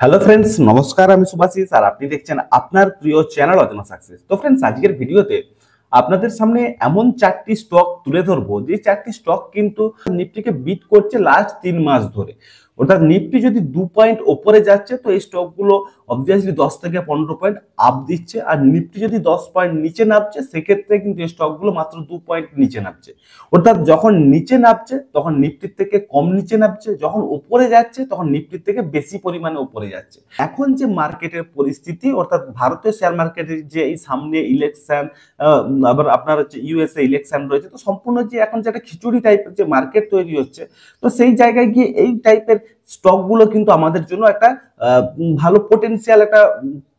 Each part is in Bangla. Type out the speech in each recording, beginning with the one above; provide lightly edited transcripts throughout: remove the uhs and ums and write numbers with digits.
হ্যালো ফ্রেন্ডস, নমস্কার। আমি সুভাষিস আর আপনি দেখছেন আপনার প্রিয় চ্যানেল অজানা সাকসেস। তো ফ্রেন্ডস, আজকের ভিডিওতে আপনাদের সামনে এমন চারটি স্টক তুলে ধরবো যে চারটি স্টক কিন্তু নিফটিকে বিট করছে লাস্ট 3 মাস ধরে। অর্থাৎ নিফটি যদি 2 পয়েন্ট ওপরে যাচ্ছে তো এই স্টকগুলো অবভিয়াসলি 10 থেকে 15 পয়েন্ট আপ দিচ্ছে, আর নিফটি যদি 10 পয়েন্ট নিচে নামছে সেক্ষেত্রে কিন্তু এই স্টকগুলো মাত্র 2 পয়েন্ট নিচে নামছে। অর্থাৎ যখন নিচে নামছে তখন নিফটির থেকে কম নিচে নামছে, যখন উপরে যাচ্ছে তখন নিফটির থেকে বেশি পরিমাণে উপরে যাচ্ছে। এখন যে মার্কেটের পরিস্থিতি, অর্থাৎ ভারতীয় শেয়ার মার্কেটের যে এই সামনে ইলেকশন, আবার আপনার হচ্ছে ইউএসএ ইলেকশন রয়েছে, তো সম্পূর্ণ যে এখন যে একটা খিচুড়ি টাইপের যে মার্কেট তৈরি হচ্ছে, তো সেই জায়গায় গিয়ে এই টাইপের স্টকগুলো কিন্তু আমাদের জন্য একটা ভালো পোটেনশিয়াল একটা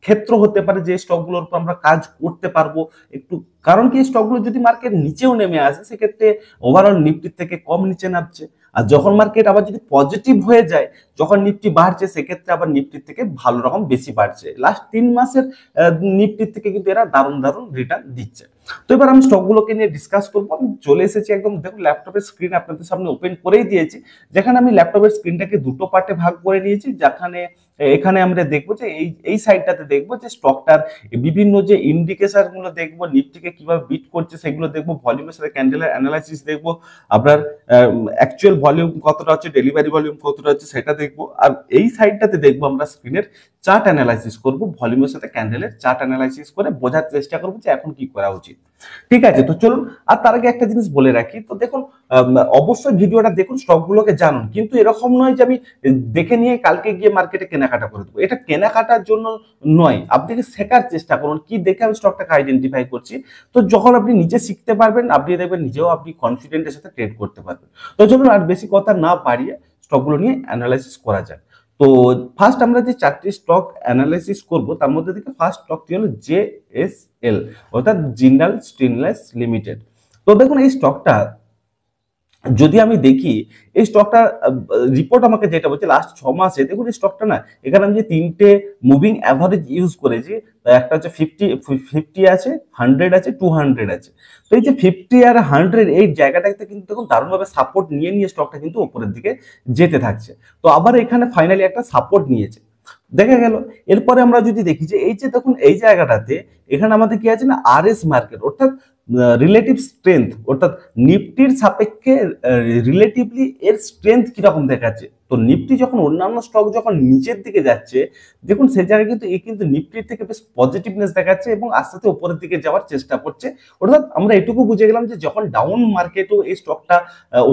ক্ষেত্র হতে পারে, যে স্টকগুলোর উপর আমরা কাজ করতে পারবো একটু। কারণ কি, স্টকগুলো যদি মার্কেট নিচেও নেমে আসে সেক্ষেত্রে ওভারঅল নিফটির থেকে কম নিচে নামছে, আর যখন মার্কেট আবার যদি পজিটিভ হয়ে যায়, যখন নিফটি বাড়ছে সেক্ষেত্রে আবার নিফটির থেকে ভালো রকম বেশি বাড়ছে। লাস্ট 3 মাসের নিফটির থেকে কিন্তু এরা দারুণ দারুণ রিটার্ন দিচ্ছে। তো এবার আমি স্টকগুলোকে নিয়ে ডিসকাস করবো। আমি চলে এসেছি একদম, দেখুন ল্যাপটপের স্ক্রিন আপনাদের সামনে ওপেন করেই দিয়েছি, যেখানে আমি ল্যাপটপের স্ক্রিনটাকে দুটো পার্টে ভাগ করে নিয়েছি। যেখানে এখানে আমরা দেখবো যে এই এই সাইডটাতে দেখবো যে স্টকটার বিভিন্ন যে ইন্ডিকেশন গুলো দেখবো, নিফটিকে কিভাবে বিট করছে সেগুলো দেখবো, ভলিউমের সাথে ক্যান্ডেলের অ্যানালাইসিস দেখবো, আপনার অ্যাকচুয়াল ভলিউম কতটা হচ্ছে, ডেলিভারি ভলিউম কতটা হচ্ছে সেটা দেখবো। আর এই সাইডটাতে দেখবো আমরা স্ক্রিনের চার্ট অ্যানালাইসিস করবো, ভলিউমের সাথে ক্যান্ডেলের চার্ট অ্যানালাইসিস করে বোঝার চেষ্টা করবো যে এখন কি করা উচিত। ঠিক আছে, তো চলুন। আর তার আগে একটা জিনিস বলে রাখি, তো দেখুন অবশ্যই ভিডিওটা দেখুন, স্টকগুলোকে জানুন, কিন্তু এরকম নয় যে আমি দেখে নিয়ে কালকে গিয়ে মার্কেটে কেনাকাটা করে দেবো। এটা কেনাকাটার জন্য নয়, আপনাকে শেখার চেষ্টা করুন কি দেখে আমি স্টকটাকে আইডেন্টিফাই করছি। তো যখন আপনি নিজে শিখতে পারবেন, আপনি দেখবেন নিজেও আপনি কনফিডেন্টের সাথে ট্রেড করতে পারবেন। তো চলুন আর বেশি কথা না বাড়িয়ে স্টকগুলো নিয়ে অ্যানালাইসিস করা যায়। তো ফার্স্ট আমরা যে চারটি স্টক অ্যানালাইসিস করব তার মধ্যে থেকে ফার্স্ট স্টকটি হলো জেএসএল, অর্থাৎ জিন্দাল স্টেনলেস লিমিটেড। তো দেখুন এই স্টকটা যদি আমি দেখি, এই স্টকটা রিপোর্ট আমাকে যেটা বলছে লাস্ট 6 মাসে, দেখুন এই স্টকটা না, এখানে আমি যে তিনটে মুভিং অ্যাভারেজ ইউজ করেছি, একটা হচ্ছে 50 আছে, 100 আছে, 200 আছে। তো এই যে 50 আর 100 এই জায়গাটাতে কিন্তু দেখুন দারুণভাবে সাপোর্ট নিয়ে নিয়ে স্টকটা কিন্তু উপরের দিকে যেতে থাকছে। তো আবার এখানে ফাইনালি একটা সাপোর্ট নিয়েছে, দেখা গেল। এরপরে আমরা যদি দেখি যে এই যে দেখুন এই জায়গাটাতে এখানে আমাদের কি আছে না, আরএস মার্কেট, অর্থাৎ রিলেটিভ স্ট্রেংথ, অর্থাৎ নিফটির সাপেক্ষে রিলেটিভলি এর স্ট্রেংথ কিরকম দেখাচ্ছে। তো নিফটি যখন অন্যান্য স্টক যখন নিচের দিকে যাচ্ছে, দেখুন সেই জায়গায় কিন্তু এই কিন্তু নিফটির থেকে বেশ পজিটিভনেস দেখাচ্ছে এবং আস্তে আস্তে উপরের দিকে যাওয়ার চেষ্টা করছে। অর্থাৎ আমরা এটুকু বুঝে গেলাম যে যখন ডাউন মার্কেটও এই স্টকটা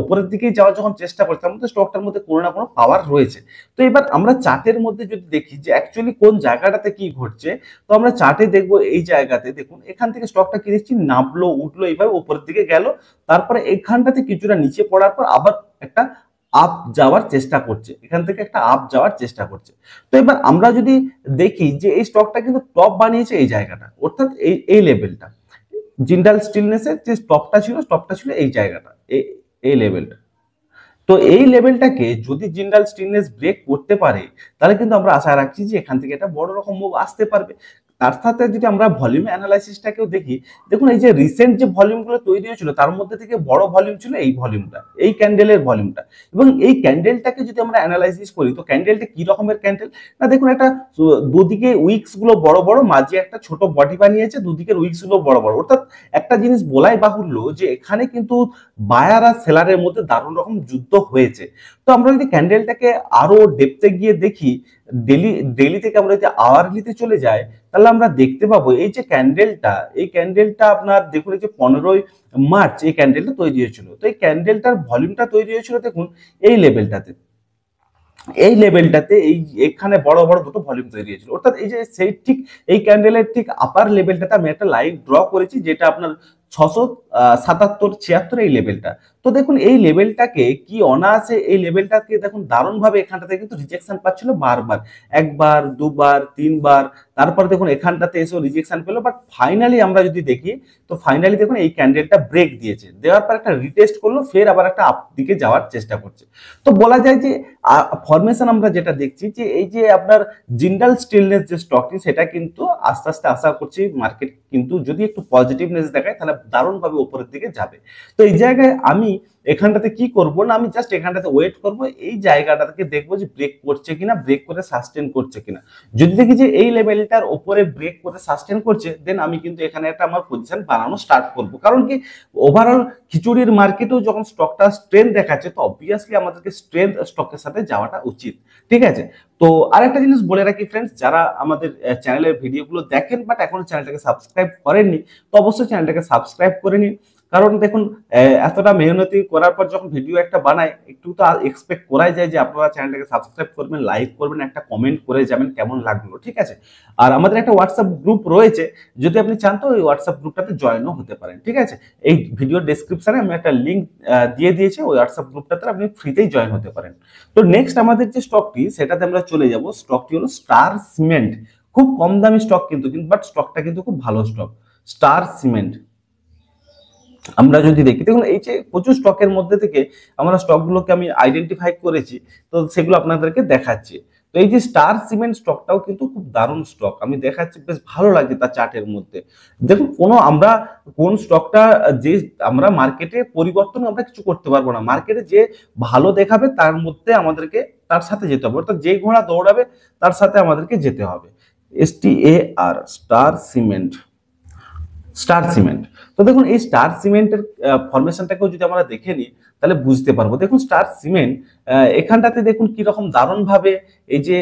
উপরের দিকে যাওয়ার যখন চেষ্টা করছে, তার মধ্যে স্টকটার মধ্যে কোনো না কোনো পাওয়ার রয়েছে। তো এবার আমরা চার্টের মধ্যে যদি দেখি যে অ্যাকচুয়ালি কোন জায়গাটাতে কি ঘটছে, তো আমরা চার্টে দেখবো এই জায়গাতে দেখুন এখান থেকে স্টকটা কি দেখছি, নামলো উঠলো এইভাবে উপরের দিকে গেল, তারপরে এখানটাতে কিছুটা নিচে পড়ার পর আবার একটা আপ যাওয়ার চেষ্টা করছে, এখান থেকে একটা আপ যাওয়ার চেষ্টা করছে। তো এবার আমরা যদি দেখি যে এই স্টকটা কিন্তু টপ বানিয়েছে এই জায়গাটা, অর্থাৎ এই এই লেভেলটা, জিন্দাল স্টিলনেসের যে টপটা ছিল এই জায়গাটা, এই লেভেলটা। তো এই লেভেলটাকে যদি জিন্দাল স্টেনলেস ব্রেক করতে পারে, তাহলে কিন্তু আমরা আশা রাখছি যে এখান থেকে একটা বড় রকম মুভ আসতে পারবে। তার সাথে যদি আমরা ভলিউম অ্যানালাইসিসটাকেও দেখি, দেখুন এই যে রিসেন্ট যে ভলিউমগুলো তৈরি হয়েছিল তার মধ্যে থেকে বড় ভলিউম ছিল এই ভলিউমটা, এই ক্যান্ডেলের ভলিউমটা। এবং এই ক্যান্ডেলটাকে যদি আমরা অ্যানালাইসিস করি, তো ক্যান্ডেলটা কি রকমের ক্যান্ডেল না, দেখুন একটা দুদিকে উইক্স গুলো বড় বড়, মাঝে একটা ছোট বডি বানিয়েছে, দুদিকের উইক্স গুলো বড় বড়। অর্থাৎ একটা জিনিস বলাই বাহুল্য যে এখানে কিন্তু বায়ার আর সেলারের মধ্যে দারুণ রকম যুদ্ধ হয়েছে। তো আমরা যদি ক্যান্ডেলটাকে আরো ডেপথে গিয়ে দেখি, ডেলি থেকে আমরা যদি আওয়ারলিতে চলে যাই, তাহলে আমরা দেখতে পাবো এই যে ক্যান্ডেলটা, এই ক্যান্ডেলটা আপনার দেখুন এই যে 15ই মার্চ এই ক্যান্ডেলটা তৈরি হয়েছিল। তো এই ক্যান্ডেলটার ভলিউমটা তৈরি হয়েছিল দেখুন এই লেভেলটাতে, এই লেভেলটাতে এই এখানে বড় বড় দুটো ভলিউম তৈরি হয়েছিল। অর্থাৎ এই যে সেই ঠিক এই ক্যান্ডেলের ঠিক আপার লেভেলটাতে আমি একটা লাইন ড্র করেছি, যেটা আপনার 677-76 এই লেভেলটা। তো দেখুন এই লেভেলটাকে কি অনায়াসে, এই লেভেলটাকে দেখুন দারুণ ভাবে এখানটাতে কিন্তু রিজেকশন পাচ্ছিল বারবার, একবার দুবার তিনবার, তারপর দেখুন এখানটাতে এসেও রিজেকশন পেলো। বাট ফাইনালি আমরা যদি দেখি, তো ফাইনালি দেখুন এই ক্যান্ডেলটা ব্রেক দিয়েছে, দেওয়ার পর একটা রিটেস্ট করলো, ফের আবার একটা আপ দিকে যাওয়ার চেষ্টা করছে। তো বলা যায় যে ফরমেশন আমরা যেটা দেখছি যে এই যে আপনার জিন্দাল স্টেনলেস যে স্টকটি, সেটা কিন্তু আস্তে আস্তে আশা করছি মার্কেট কিন্তু যদি একটু পজিটিভনেস দেখায় তাহলে দারুণভাবে উপরের দিকে যাবে। তো এই জায়গায় আমি আমি এখানটাতে কি করব না, আমি জাস্ট এখানটাতে ওয়েট করব, এই জায়গাটাকে দেখবো যে ব্রেক করছে কিনা, ব্রেক করে সাস্টেন করছে কিনা। যদি দেখি যে এই লেভেলটার উপরে ব্রেক করে সাস্টেন করছে, দেন আমি কিন্তু এখানে একটা আমার পজিশন বানানো স্টার্ট করব। কারণ কি, ওভারঅল খিচুড়ির মার্কেটেও যখন স্টকটা স্ট্রেংথ দেখাচ্ছে, তো অবভিয়াসলি আমাদেরকে স্ট্রেংথ স্টকের সাথে যাওয়াটা উচিত। ঠিক আছে, তো আরেকটা জিনিস বলে রাখি ফ্রেন্ডস, যারা আমাদের চ্যানেলের ভিডিওগুলো দেখেন বাট এখনো চ্যানেলটাকে সাবস্ক্রাইব করেননি, তো অবশ্যই চ্যানেলটাকে সাবস্ক্রাইব করে নিন। কারণ দেখুন, এতটা মেহনতি করার পর যখন ভিডিও একটা বানায়, একটু তো এক্সপেক্ট করাই যায় যে আপনারা চ্যানেলটাকে সাবস্ক্রাইব করবেন, লাইক করবেন, একটা কমেন্ট করে যাবেন কেমন লাগলো। ঠিক আছে, আর আমাদের একটা হোয়াটসঅ্যাপ গ্রুপ রয়েছে, যদি আপনি চান তো ওই হোয়াটসঅ্যাপ গ্রুপটাতে জয়েনও হতে পারেন। ঠিক আছে, এই ভিডিও ডেসক্রিপশনে আমি একটা লিঙ্ক দিয়ে দিয়েছি, ওই হোয়াটসঅ্যাপ গ্রুপটাতে আপনি ফ্রিতেই জয়েন হতে পারেন। তো নেক্সট আমাদের যে স্টকটি, সেটাতে আমরা চলে যাব। স্টকটি হলো স্টার সিমেন্ট। খুব কম দামি স্টক কিন্তু, বাট স্টকটা কিন্তু খুব ভালো স্টক, স্টার সিমেন্ট। আমরা যদি দেখি, দেখুন এই যে প্রচুর স্টকের মধ্যে থেকে আমরা স্টকগুলোকে আমি আইডেন্টিফাই করেছি, তো সেগুলো আপনাদেরকে দেখাচ্ছি। তো এই যে স্টার সিমেন্ট স্টকটাও কিন্তু খুব দারুণ স্টক, আমি দেখাচ্ছি, বেশ ভালো লাগে তার চার্টের মধ্যে। দেখুন, আমরা কোন স্টকটা, যে আমরা মার্কেটে পরিবর্তন আমরা কিছু করতে পারবো না, মার্কেটে যে ভালো দেখাবে তার মধ্যে আমাদেরকে তার সাথে যেতে হবে, অর্থাৎ যে ঘোড়া দৌড়াবে তার সাথে আমাদেরকে যেতে হবে। STAR, star cement, star cement. তো দেখুন, এই স্টার সিমেন্টের ফরমেশনটাকেও যদি আমরা দেখে নিই, তাহলে বুঝতে পারবো। দেখুন স্টার সিমেন্ট এখানটাতে দেখুন কি রকম দারুণ ভাবে, এই যে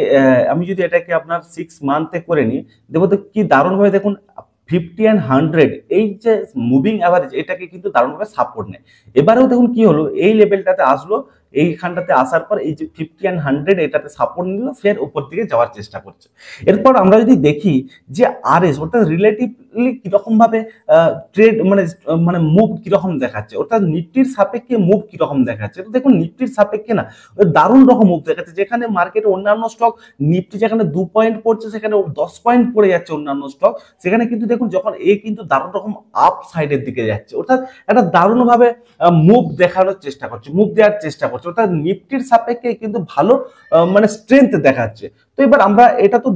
আমি যদি এটাকে আপনার 6 মান্থে করে নিই, দেখবো তো কি দারুণ ভাবে, দেখুন 50 and 100, এই যে মুভিং অ্যাভারেজ, এটাকে কিন্তু দারুণভাবে সাপোর্ট নেয়। এবারেও দেখুন কি হলো, এই লেভেলটাতে আসলো, এইখানটাতে আসার পর এই যে 50 and 100 এটাতে সাপোর্ট নিল, ফের উপর দিকে যাওয়ার চেষ্টা করছে। এরপর আমরা যদি দেখি যে RS, অর্থাৎ রিলেটিভলি কিরকম ভাবে ট্রেড মানে মানে মুভ কিরকম দেখাচ্ছে, অর্থাৎ নিফটির সাপেক্ষে মুভ কিরকম দেখাচ্ছে। তো দেখুন নিফটির সাপেক্ষে না দারুণ রকম মুভ দেখাচ্ছে, যেখানে মার্কেটে অন্যান্য স্টক, নিফটি যেখানে 2 পয়েন্ট পড়ছে, সেখানে 10 পয়েন্ট পড়ে যাচ্ছে অন্যান্য স্টক, সেখানে কিন্তু দেখুন যখন কিন্তু দারুণ রকম আপ সাইডের দিকে যাচ্ছে, অর্থাৎ একটা দারুণ ভাবে মুভ দেখানোর চেষ্টা করছে, মুভ দেওয়ার চেষ্টা করছে, অর্থাৎ নিফটির সাপেক্ষে কিন্তু ভালো মানে স্ট্রেংথ দেখাচ্ছে। তো এবার আমরা এটা তো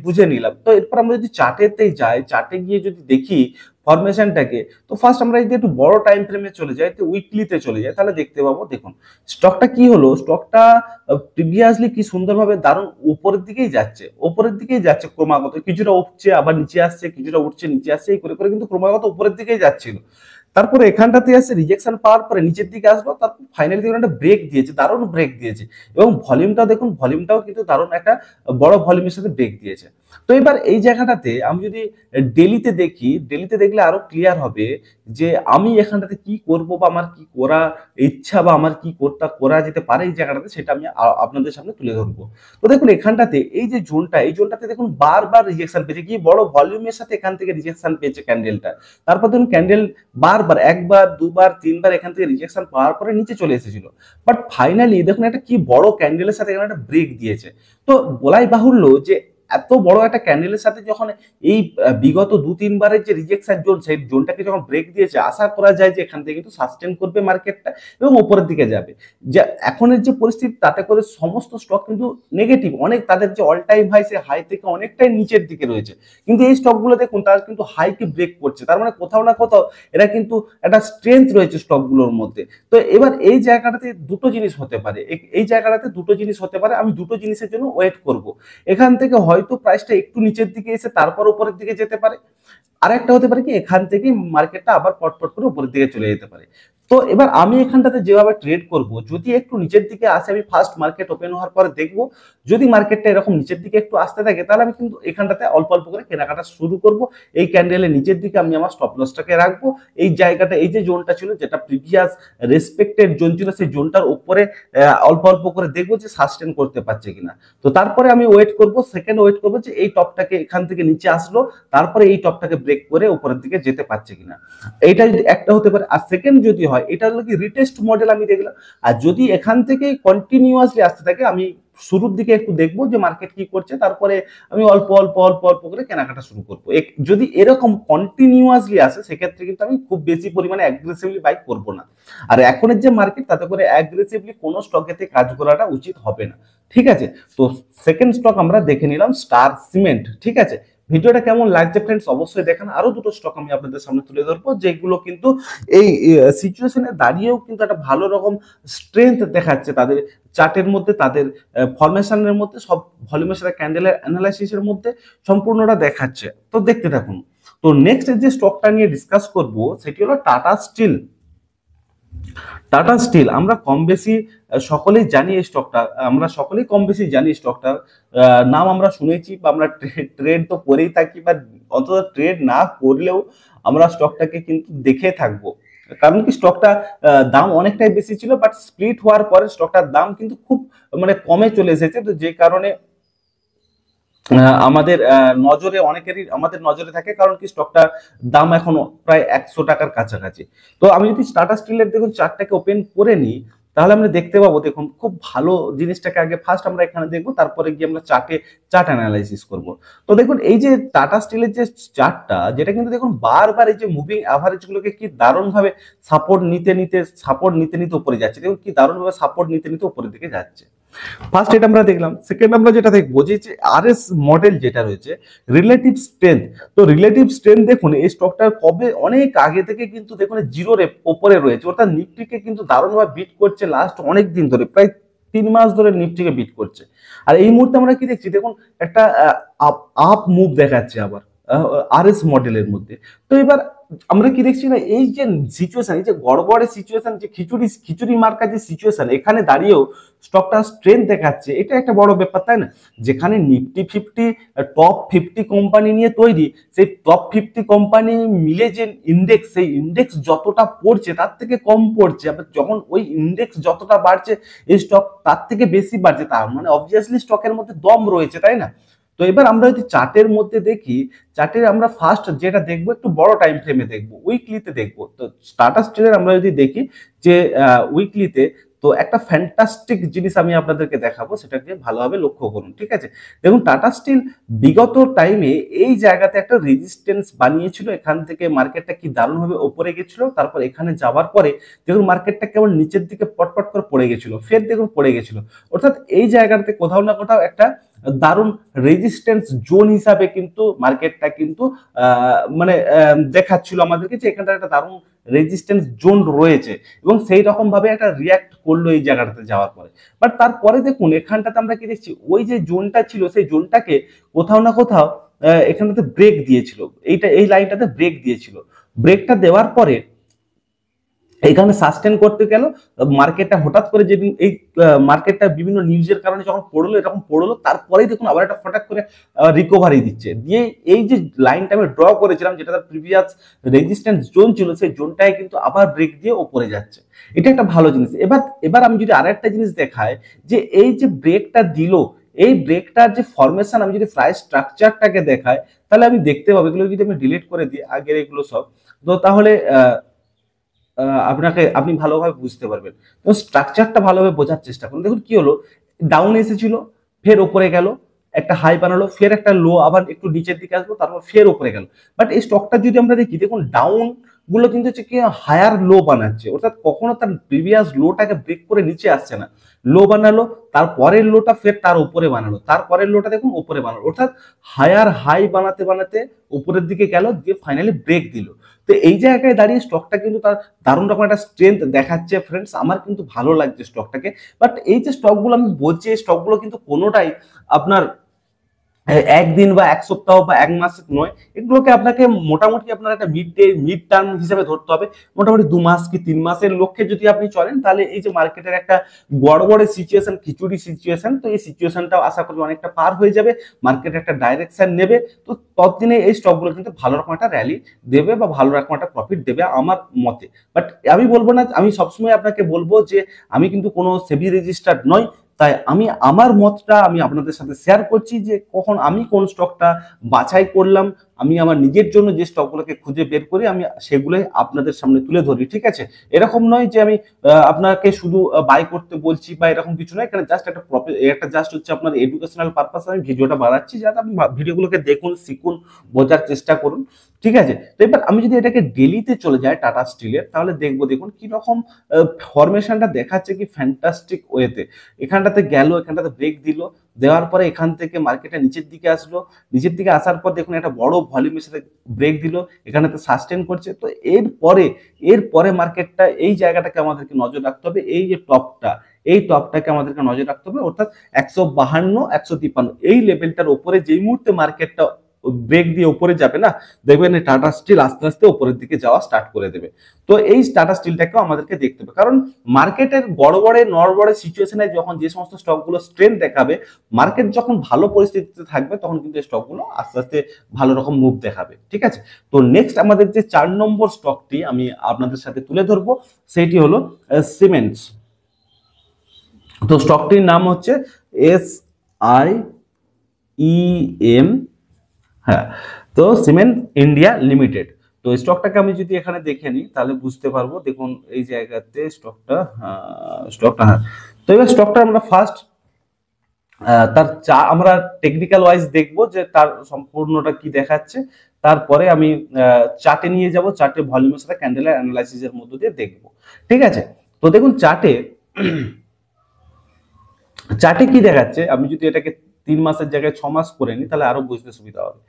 বুঝে নিলাম। তো এরপর আমরা যদি চার্টেতেই যাই, চার্টে গিয়ে যদি দেখি ফরমেশনটাকে, তো ফার্স্ট আমরা যদি একটু বড় টাইম ফ্রেমে চলে যাই, তো উইকলিতে চলে যাই, তাহলে দেখতে পাবো দেখুন স্টকটা কি হলো, স্টকটা প্রিভিয়াসলি কি সুন্দরভাবে দারুণ উপরের দিকেই যাচ্ছে, উপরের দিকেই যাচ্ছে ক্রমাগত, কিছুটা উঠছে আবার নিচে আসছে, কিছুটা উঠছে নিচে আসছে, এই করে করে কিন্তু ক্রমাগত উপরের দিকেই যাচ্ছিল। তারপরে এখানটাতে আসছে রিজেকশন পাওয়ার পরে নিচের দিকে আসলো, তারপর ফাইনালি দেখুন একটা ব্রেক দিয়েছে, দারুণ ব্রেক দিয়েছে, এবং ভলিউমটা দেখুন, ভলিউমটাও কিন্তু দারুণ একটা বড় ভলিউমের সাথে ব্রেক দিয়েছে। তো এবার এই জায়গাটাতে আমি যদি ডেলিতে দেখি, ডেলিতে দেখলে আরো ক্লিয়ার হবে যে আমি এখানটাতে কি করব, বা আমার কি করা ইচ্ছা, বা আমার কি করা যেতে পারে এই জায়গাটাতে, সেটা আমি আপনাদের সামনে তুলে ধরবো। তো দেখুন এখানটাতে এই যে জোনটা, এই জোনটাতে দেখুন বারবার রিজেকশন পেয়েছে, কি বড় ভলিউমের সাথে এখান থেকে রিজেকশন পেয়েছে ক্যান্ডেলটা। তারপর দেখুন ক্যান্ডেল বারবার, একবার, দুবার, তিনবার এখান থেকে রিজেকশন পাওয়ার পরে নিচে চলে এসেছিল, বাট ফাইনালি দেখুন একটা কি বড় ক্যান্ডেলের সাথে এখানে একটা ব্রেক দিয়েছে। তো বলাই বাহুল্য যে এত বড় একটা ক্যান্ডেলের সাথে যখন এই বিগত 2-3 বারের যে রিজেকশন জোন, সেই জোনটাকে যখন ব্রেক দিয়েছে, আশা করা যায় যে এখান থেকে কিন্তু সাস্টেন করবে মার্কেটটা এবং উপরের দিকে যাবে। যে এখনের যে পরিস্থিতি, তাতে করে সমস্ত স্টক কিন্তু নেগেটিভ, অনেক তাদের যে অল টাইম হাই, সে হাই থেকে অনেকটাই নিচের দিকে রয়েছে, কিন্তু এই স্টকগুলো দেখুন তারা কিন্তু হাইকে ব্রেক করছে, তার মানে কোথাও না কোথাও এরা কিন্তু একটা স্ট্রেংথ রয়েছে স্টকগুলোর মধ্যে। তো এবার এই জায়গাটাতে দুটো জিনিস হতে পারে, এই জায়গাটাতে দুটো জিনিস হতে পারে, আমি দুটো জিনিসের জন্য ওয়েট করব। এখান থেকে হয়তো প্রাইসটা একটু নিচের দিকে এসে তারপর উপরের দিকে যেতে পারে, আরেকটা হতে পারে কি এখান থেকে মার্কেটটা আবার পটপট করে উপরের দিকে চলে যেতে পারে। তো এবার আমি এখানটাতে যেভাবে ট্রেড করব, যদি একটু নিচের দিকে আসে, আমি ফার্স্ট মার্কেট ওপেন হওয়ার পরে দেখবো, যদি মার্কেটটা এরকম নিচের দিকে একটু আসতে থাকে, তাহলে আমি কিন্তু এখানটাতে অল্প অল্প করে কেনাকাটা শুরু করব। এই ক্যান্ডেলের নিচের দিকে আমি আমার স্টপ লসটাকে রাখবো। এই জায়গাটা, এই যে জোনটা ছিল, যেটা প্রিভিয়াস রেসপেক্টেড জোন ছিল, সেই জোনটার উপরে অল্প অল্প করে দেখবো যে সাস্টেন করতে পারছে কিনা। তো তারপরে আমি ওয়েট করব, সেকেন্ড ওয়েট করবো যে এই টপটাকে এখান থেকে নিচে আসলো, তারপরে এই টপটাকে ব্রেক করে উপরের দিকে যেতে পারছে কিনা। এইটা যদি একটা হতে পারে। আর সেকেন্ড যদি হয়, এটা হলো কি রিটেস্ট মডেল আমি দেখলাম। আর যদি এখান থেকে কন্টিনিউয়াসলি আসতে থাকে, আমি শুরুর দিকে একটু দেখবো যে মার্কেট কি করছে, তারপরে আমি অল্প অল্প অল্প অল্প করে কেনাকাটা শুরু করবো। যদি এরকম কন্টিনিউয়াসলি আসে, সেক্ষেত্রে কিন্তু আমি খুব বেশি পরিমাণে অ্যাগ্রেসিভলি বাই করবো না। আর এখনের যে মার্কেট, তাতে করে অ্যাগ্রেসিভলি কোনো স্টকেতে কাজ করাটা উচিত হবে না। ঠিক আছে, তো সেকেন্ড স্টক আমরা দেখে নিলাম স্টার সিমেন্ট। ঠিক আছে, ভিডিওটা কেমন লাগছে ফ্রেন্ডস অবশ্যই দেখেন। আরো দুটো স্টক আমি আপনাদের সামনে তুলে ধরবো যেগুলো কিন্তু এই সিচুয়েশনে দাঁড়িয়েও কিন্তু একটা ভালো রকম স্ট্রেংথ দেখাচ্ছে তাদের চার্টের মধ্যে, তাদের ফরমেশনের মধ্যে, সব ভলিউমের সাথে ক্যান্ডেলের অ্যানালাইসিসের মধ্যে সম্পূর্ণটা দেখাচ্ছে। তো দেখতে থাকুন। তো নেক্সট যে স্টকটা নিয়ে ডিসকাস করব সেটি হলো টাটা স্টিল। টাটা স্টিল আমরা কম বেশি সকলেই জানি এই স্টকটা, আমরা সকলেই কম বেশি জানি স্টকটার নাম আমরা শুনেছি বা আমরা ট্রেড তো করেই থাকি, বা অন্তত ট্রেড না করলেও আমরা স্টকটাকে কিন্তু দেখে থাকবো। কারণ কি স্টকটা দাম অনেকটাই বেশি ছিল, বাট স্প্লিট হওয়ার পরে স্টকটার দাম কিন্তু খুব মানে কমে চলে এসেছে। তো যে কারণে আমাদের নজরে অনেকেরই আমাদের নজরে থাকে, কারণ কি স্টকটা দাম এখন প্রায় 100 টাকার কাছাকাছি। তো আমি যদি টাটা স্টিলের দেখুন চার্টটাকে ওপেন করে নিই, তাহলে আমরা দেখতে পাবো দেখুন খুব ভালো জিনিসটাকে আগে ফার্স্ট আমরা এখানে দেখবো, তারপরে গিয়ে আমরা চার্ট অ্যানালাইসিস করব। তো দেখুন এই যে টাটা স্টিলের যে চার্টটা, যেটা কিন্তু দেখুন বারবার এই যে মুভিং অ্যাভারেজ গুলোকে কি দারুণ ভাবে সাপোর্ট নিতে নিতে উপরে যাচ্ছে। দেখুন কি দারুণ ভাবে সাপোর্ট নিতে নিতে উপরের দিকে যাচ্ছে। ফার্স্ট এটা আমরা দেখলাম। সেকেন্ড আমরা যেটা দেখবো যে আরএস মডেল যেটা রয়েছে রিলেটিভ স্ট্রেংথ। তো রিলেটিভ স্ট্রেংথ দেখুন এই স্টকটা কবে অনেক আগে থেকে কিন্তু দেখুন জিরোর ওপরে রয়েছে, অর্থাৎ নিফটিকে কিন্তু দারুণভাবে বিট করছে লাস্ট অনেক দিন ধরে, প্রায় 3 মাস ধরে নিফটিকে বিট করছে। আর এই মুহূর্তে আমরা কি দেখছি দেখুন একটা আপ মুভ দেখাচ্ছে আবার আরএস মডেলের মধ্যে। তো এবার আমরা কি দেখছি না, এই যে সিচুয়েশন, এই যে গড়বড়ের সিচুয়েশন, যে খিচুড়ি মার্কা যে সিচুয়েশন, এখানে দাঁড়িয়েও স্টকটা স্ট্রেংথ দেখাচ্ছে, এটা একটা বড় ব্যাপার তাই না? যেখানে নিফটি 50 টপ 50 কোম্পানি নিয়ে তৈরি, সেই টপ 50 কোম্পানি মিলে যে ইন্ডেক্স, সেই ইন্ডেক্স যতটা পড়ছে তার থেকে কম পড়ছে, আবার যখন ওই ইন্ডেক্স যতটা বাড়ছে এই স্টক তার থেকে বেশি বাড়ছে, তার মানে অবভিয়াসলি স্টকের মধ্যে দম রয়েছে তাই না? তো এবার আমরা যদি চার্টের মধ্যে দেখি, চার্টে আমরা ফার্স্ট যেটা দেখবো একটু বড় টাইম ফ্রেমে দেখবো, উইকলিতে দেখবো। তো টাটা স্টিলের আমরা যদি দেখি যে উইকলিতে, তো একটা ফ্যান্টাস্টিক জিনিস আমি আপনাদেরকে দেখাবো, সেটাকে ভালোভাবে লক্ষ্য করুন। ঠিক আছে, দেখুন টাটা স্টিল বিগত টাইমে এই জায়গাতে একটা রেজিস্ট্যান্স বানিয়েছিল, এখান থেকে মার্কেটটা কি দারুণভাবে ওপরে গেছিল, তারপর এখানে যাওয়ার পরে দেখুন মার্কেটটা কেবল নিচের দিকে পটপট করে পড়ে গেছিল, ফের দেখুন পড়ে গেছিল। অর্থাৎ এই জায়গাতে কোথাও না কোথাও একটা দারুণ রেজিস্ট্যান্স জোন হিসাবে কিন্তু মার্কেটটা কিন্তু মানে দেখাচ্ছিল আমাদেরকে যে এখানটা একটা দারুণ রেজিস্ট্যান্স জোন রয়েছে, এবং সেই রকম ভাবে একটা রিয়াক্ট করলো এই জায়গাটাতে যাওয়ার পরে। বাট তারপরে দেখুন এখানটাতে আমরা কি দেখছি, ওই যে জোনটা ছিল সেই জোনটাকে কোথাও না কোথাও এখানটাতে ব্রেক দিয়েছিল, এই লাইনটাতে ব্রেক দিয়েছিল। ব্রেকটা দেওয়ার পরে এখানে সাস্টেন করতে গেল, মার্কেটটা হঠাৎ করে যেদিন এই মার্কেটটা বিভিন্ন নিউজের কারণে যখন পড়লো, এরকম পড়লো, তারপরেই দেখুন আবার একটা ফটাক করে রিকভারি দিচ্ছে, দিয়ে এই যে লাইনটা আমি ড্র করেছিলাম যেটা তার প্রিভিয়াস রেজিস্ট্যান্স জোন ছিল, সেই জোনটাই কিন্তু আবার ব্রেক দিয়ে ওপরে যাচ্ছে। এটা একটা ভালো জিনিস। এবার এবার আমি যদি আরেকটা জিনিস দেখাই, যে এই যে ব্রেকটা দিল, এই ব্রেকটার যে ফরমেশন আমি যদি প্রাইস স্ট্রাকচারটাকে দেখাই, তাহলে আমি দেখতে পাবো, এগুলো যদি আমি ডিলিট করে দিই আগের এগুলো সব, তো তাহলে আপনি ভালোভাবে বুঝতে পারবেন। তো স্ট্রাকচারটা ভালোভাবে বোঝার চেষ্টা করুন। দেখুন কি হলো, ডাউন এসেছিল, ফের উপরে গেল, একটা হাই বানালো, ফের একটা লো, আবার একটু নিচের দিকে আসলো, তারপর ফের উপরে গেল। বাট এই স্টকটা যদি আমরা দেখি, দেখুন ডাউন গুলো কিন্তু হচ্ছে কি হায়ার লো বানাচ্ছে, অর্থাৎ কখনো তার প্রিভিয়াস লোটাকে ব্রেক করে নিচে আসছে না, লো বানালো, তারপরের লোটা ফের তার উপরে বানালো, তারপরের লোটা দেখুন উপরে বানালো, অর্থাৎ হায়ার হাই বানাতে বানাতে উপরের দিকে গেল, দিয়ে ফাইনালি ব্রেক দিল। তো এই জায়গায় দাঁড়িয়ে স্টকটা কিন্তু তার দারুণ রকম একটা স্ট্রেংথ দেখাচ্ছে ফ্রেন্ডস, আমার কিন্তু ভালো লাগছে স্টকটাকে। বাট এই যে স্টকগুলো আমি বলছি, এই স্টকগুলো কিন্তু কোনোটাই আপনার একদিন বা এক সপ্তাহ বা এক মাস নয়, এগুলোকে আপনাকে মোটামুটি আপনার একটা মিড টার্ম হিসেবে ধরতে হবে। মোটামুটি 2 মাস কি 3 মাসের লক্ষ্যে যদি আপনি চলেন, তাহলে এই যে মার্কেটের একটা গড়বড়ে সিচুয়েশন, খিচুড়ি সিচুয়েশন, তো এই সিচুয়েশনটাও আশা করি অনেকটা পার হয়ে যাবে, মার্কেট একটা ডাইরেকশন নেবে। তো ততদিনে এই স্টকগুলো কিন্তু ভালো রকম একটা র্যালি দেবে বা ভালো রকম একটা প্রফিট দেবে আমার মতে। বাট আমি বলবো না, আমি সবসময় আপনাকে বলবো যে আমি কিন্তু কোনো সেবি রেজিস্টার্ড নই, তাই আমি আমার মতটা আমি আপনাদের সাথে শেয়ার করছি, যে কখন আমি কোন স্টকটা বাছাই করলাম, আমি আমার নিজের জন্য যে স্টকগুলোকে খুঁজে বের করি আমি সেগুলোই আপনাদের সামনে তুলে ধরি। ঠিক আছে, এরকম নয় যে আমি আপনাকে শুধু বাই করতে বলছি বা এরকম কিছু নয়, এখানে জাস্ট একটা জাস্ট হচ্ছে আপনার এডুকেশনাল পারপাস আমি ভিডিওটা বানাচ্ছি, যাতে আপনি ভিডিওগুলোকে দেখুন, শিখুন, বোঝার চেষ্টা করুন। ঠিক আছে, তো এবার আমি যদি এটাকে ডেলিতে চলে যাই টাটা স্টিলের, তাহলে দেখবো দেখুন কি রকম ফরমেশনটা দেখাচ্ছে কি ফ্যান্টাস্টিক ওয়েতে। এখানটাতে গেল, এখানটাতে ব্রেক দিল, দেওয়ার পরে এখান থেকে মার্কেটটা নিচের দিকে আসলো, নিচের দিকে আসার পর দেখুন একটা বড় ভলিউমের সাথে ব্রেক দিল, এখানে তো সাস্টেন করছে। তো এরপরে মার্কেটটা এই জায়গাটাকে আমাদেরকে নজর রাখতে হবে, এই যে টপটা, এই টপটাকে আমাদেরকে নজর রাখতে হবে, অর্থাৎ 152 153 এই লেভেলটার উপরে যেই মুহূর্তে মার্কেটটা ব্রেক দিয়ে উপরে যাবে না, দেখবেন টাটা স্টিল আস্তে আস্তে উপরের দিকে যাওয়া স্টার্ট করে দেবে। তো এই টাটা স্টিলটাকেও আমাদেরকে দেখতে হবে, কারণ মার্কেটের গড়বড়ে নড়বড়ে সিচুয়েশনে যখন যে সমস্ত স্টকগুলো স্ট্রেংথ দেখাবে, মার্কেট যখন ভালো পরিস্থিতিতে থাকবে, তখন কিন্তু এই স্টকগুলো আস্তে আস্তে ভালো রকম মুভ দেখাবে। ঠিক আছে, তো নেক্সট আমাদের যে 4 নম্বর স্টকটি আমি আপনাদের সাথে তুলে ধরবো, সেইটি হলো সিমেন্টস। তো স্টকটির নাম হচ্ছে SIEM, হ্যাঁ, তো সিমেন্ট ইন্ডিয়া লিমিটেড। তো স্টকটাকে আমি যদি এখানে দেখে নিই তাহলে বুঝতে পারবো, দেখুন এই জায়গাতে স্টকটা হ্যাঁ। তো এবার স্টকটা আমরা ফার্স্ট আমরা টেকনিক্যাল ওয়াইজ দেখবো যে তার সম্পূর্ণটা কি দেখাচ্ছে, তারপরে আমি চার্টে নিয়ে যাব, চার্টে ভলিউমের সাথে ক্যান্ডেলের অ্যানালাইসিসের মধ্য দিয়ে দেখবো। ঠিক আছে, তো দেখুন চার্টে কি দেখাচ্ছে, আমি যদি এটাকে 3 মাসের জায়গায় 6 মাস করে নিই তাহলে আরো বুঝতে সুবিধা হবে।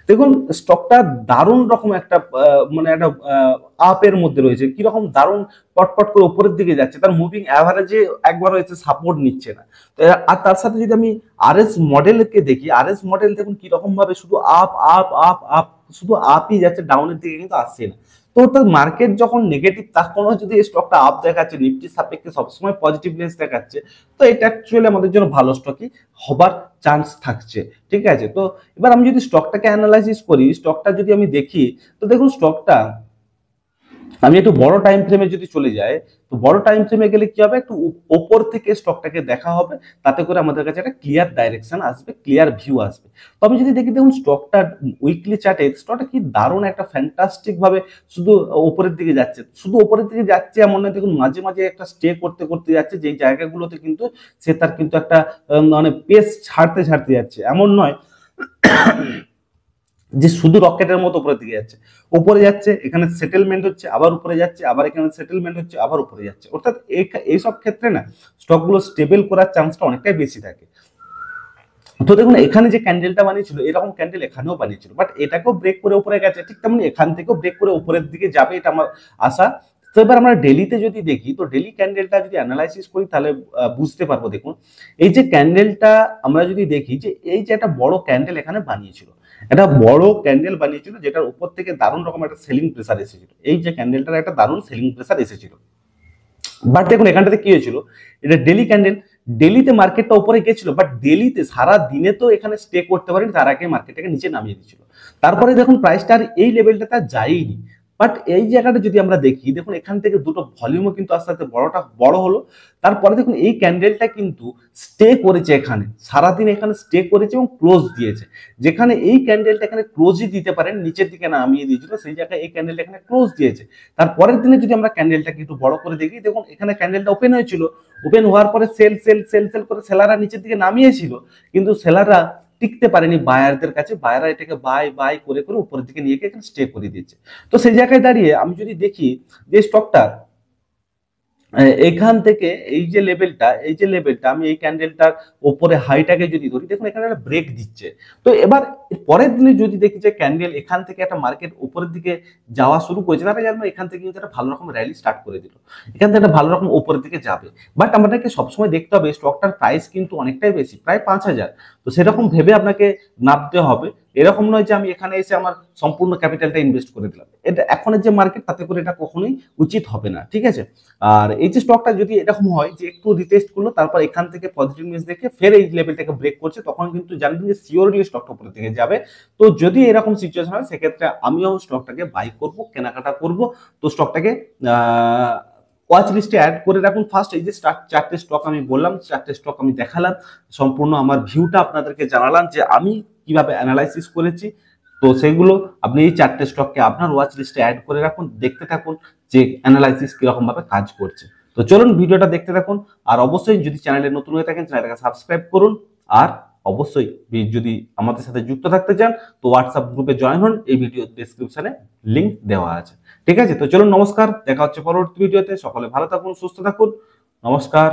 দেখুন স্টকটা দারুণ রকম একটা মানে একটা আপের মধ্যে রয়েছে, কিরকম দারুণ পটপট করে উপরের দিকে যাচ্ছে, তার মুভিং অ্যাভারেজে একবার হয়েছে সাপোর্ট নিচ্ছে না। আর তার সাথে যদি আমি আরএস মডেলকে দেখি, আরএস মডেল দেখুন কিরকম ভাবে শুধু আপ আপ আপ আপ, শুধু আপই যাচ্ছে, ডাউনের দিকে কিন্তু আসছে না। তো অর্থাৎ মার্কেট যখন নেগেটিভ, তখন যদি স্টকটা আপ দেখাচ্ছে, নিফটি সাপেক্ষে সবসময় পজিটিভনেস দেখাচ্ছে, তো এটা অ্যাকচুয়ালি আমাদের জন্য ভালো স্টকই হবার চান্স থাকছে। ঠিক আছে, তো এবার আমি যদি স্টকটাকে অ্যানালাইসিস করি, স্টকটা যদি আমি দেখি, তো দেখুন স্টকটা আমি একটু বড় টাইম ফ্রেমে যদি চলে যাই, তো বড় টাইম ফ্রেমে গেলে কি হবে, একটু ওপর থেকে স্টকটাকে দেখা হবে, তাতে করে আমাদের কাছে একটা ক্লিয়ার ডাইরেকশন আসবে, ক্লিয়ার ভিউ আসবে। তো আমি যদি দেখি, দেখুন স্টকটা উইকলি চার্টে স্টকটা কি দারুণ একটা ফ্যান্টাস্টিক ভাবে শুধু উপরের দিকে যাচ্ছে, শুধু উপরের দিকে যাচ্ছে এমন নয়, দেখুন মাঝে মাঝে একটা স্টে করতে করতে যাচ্ছে, যেই জায়গাগুলোতে কিন্তু সে তার কিন্তু একটা মানে পেস ছাড়তে ছাড়তে যাচ্ছে, এমন নয় যে শুধু রকেটের মতো উপরের দিকে যাচ্ছে, উপরে যাচ্ছে, এখানে সেটেলমেন্ট হচ্ছে, আবার উপরে যাচ্ছে, আবার এখানে সেটেলমেন্ট হচ্ছে, আবার উপরে যাচ্ছে। অর্থাৎ এইসব ক্ষেত্রে না স্টকগুলো স্টেবল করার চান্সটা অনেকটাই বেশি থাকে। তো দেখুন এখানে যে ক্যান্ডেলটা বানিয়েছিল, এরকম ক্যান্ডেল এখানেও বানিয়েছিল, বাট এটাকেও ব্রেক করে উপরে গেছে, ঠিক তেমনি এখান থেকেও ব্রেক করে উপরের দিকে যাবে, এটা আমার আশা। তো এবার আমরা ডেলিতে যদি দেখি, তো ডেলি ক্যান্ডেলটা যদি অ্যানালাইসিস করি তাহলে বুঝতে পারবো। দেখুন এই যে ক্যান্ডেলটা আমরা যদি দেখি, যে এই যে একটা বড় ক্যান্ডেল এখানে বানিয়েছিল, একটা বড় ক্যান্ডেল বানিয়েছিল, যেটার উপর থেকে দারুণ রকম একটা সেলিং প্রেসার এসেছিল, এই যে ক্যান্ডেলটার একটা দারুণ সেলিং প্রেসার এসেছিল। বাট দেখুন এখানটাতে কি হয়েছিল, এটা ডেলি ক্যান্ডেল, ডেলিতে মার্কেটটা উপরে গেছিল, বাট ডেলিতে সারা দিনে তো এখানে স্টে করতে পারেনি, তার আগে মার্কেটটাকে নিচে নামিয়ে দিয়েছিল। তারপরে দেখুন প্রাইসটা আর এই লেভেলটা তার যায়নি। বাট এই জায়গাটা যদি আমরা দেখি, দেখুন এখান থেকে দুটো ভলিউমও কিন্তু আস্তে আস্তে বড় হলো। তারপরে দেখুন এই ক্যান্ডেলটা কিন্তু স্টে করেছে, এখানে সারাদিন এখানে স্টে করেছে এবং ক্লোজ দিয়েছে, যেখানে এই ক্যান্ডেলটা এখানে ক্লোজই দিতে পারেন, নিচের দিকে নামিয়ে দিয়েছিল, সেই জায়গায় এই ক্যান্ডেলটা এখানে ক্লোজ দিয়েছে। তারপরের দিনে যদি আমরা ক্যান্ডেলটাকে একটু বড় করে দেখি, দেখুন এখানে ক্যান্ডেলটা ওপেন হয়েছিল, ওপেন হওয়ার পরে সেল সেল সেল সেল করে সেলাররা নিচের দিকে নামিয়েছিল, কিন্তু সেলাররা টিকতে পারেনি বায়ারদের কাছে, বায়াররা এটাকে বাই বাই করে করে উপরের দিকে নিয়ে গিয়ে এখানে স্টে করে দিয়েছে। তো সেই জায়গায় দাঁড়িয়ে আমি যদি দেখি যে স্টকটা এখান থেকে এই যে লেভেলটা আমি এই ক্যান্ডেলটার উপরে হাইটাকে যদি ধরি, দেখুন এখানে একটা ব্রেক দিচ্ছে। তো এবার পরের দিনে যদি দেখি যে ক্যান্ডেল এখান থেকে একটা মার্কেট উপরের দিকে যাওয়া শুরু করেছে, তাহলে জানবো এখান থেকে কিন্তু একটা ভালো রকম র্যালি স্টার্ট করে দিল, এখান থেকে একটা ভালো রকম উপরের দিকে যাবে। বাট আমাদেরকে সবসময় দেখতে হবে স্টকটার প্রাইস কিন্তু অনেকটাই বেশি, প্রায় 5,000। তো সেরকম ভেবে আপনাকে নামতে হবে, এরকম নয় যে আমি এখানে এসে আমার সম্পূর্ণ ক্যাপিটালটা ইনভেস্ট করে দিলাম, এটা এখনের যে মার্কেট তাতে করে এটা কখনোই উচিত হবে না। ঠিক আছে, আর এই যে স্টকটা যদি এরকম হয় যে একটু রিটেস্ট করলো, তারপর এখান থেকে পজিটিভ নিউজ দেখে ফের এই লেভেলটাকে ব্রেক করছে, তখন কিন্তু জানবেন যে সিওরলি স্টকটা উপরের দিকে যাবে। তো যদি এরকম সিচুয়েশন হয়, সেক্ষেত্রে আমিও স্টকটাকে বাই করব, কেনাকাটা করব। তো স্টকটাকে ওয়াচ লিস্টে অ্যাড করে রাখুন। ফার্স্ট এই যে 4টে স্টক আমি বললাম, 4টে স্টক আমি দেখালাম, সম্পূর্ণ আমার ভিউটা আপনাদেরকে জানালাম যে আমি কিভাবে অ্যানালাইসিস করেছি। তো সেগুলো আপনি এই 4টে স্টককে আপনার ওয়াচ লিস্টে অ্যাড করে রাখুন, দেখতে থাকুন যে অ্যানালাইসিস কিরকম ভাবে কাজ করছে। তো চলুন ভিডিওটা দেখতে থাকুন, আর অবশ্যই যদি চ্যানেলে নতুন হয়ে থাকেন চ্যানেলটাকে সাবস্ক্রাইব করুন, আর অবশ্যই যদি আমাদের সাথে যুক্ত থাকতে চান তো হোয়াটসঅ্যাপ গ্রুপে জয়েন হন, এই ভিডিও ডেসক্রিপশনে লিংক দেওয়া আছে। ঠিক আছে, তো চলুন, নমস্কার, দেখা হচ্ছে পরবর্তী ভিডিওতে। সকলে ভালো থাকুন, সুস্থ থাকুন, নমস্কার।